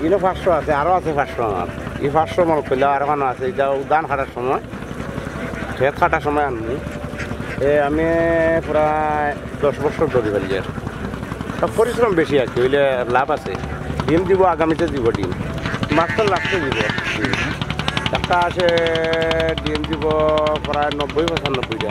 ইনো 500 আছে, আরও আছে 500 আমার। এই 500 মনে করলে আর ওখানে আছে, এটা উদান কাটার সময়, খেত কাটার সময় আনবো। আমি প্রায় 10 বছর ধরে ফেলি। আর সব পরিশ্রম বেশি আর কি, হইলে লাভ আছে। ডিম দিব, আগামীতে দিব ডিম, মাছটা লাস্টে দিব। একটা আছে ডিম দিব প্রায় 90-95টা।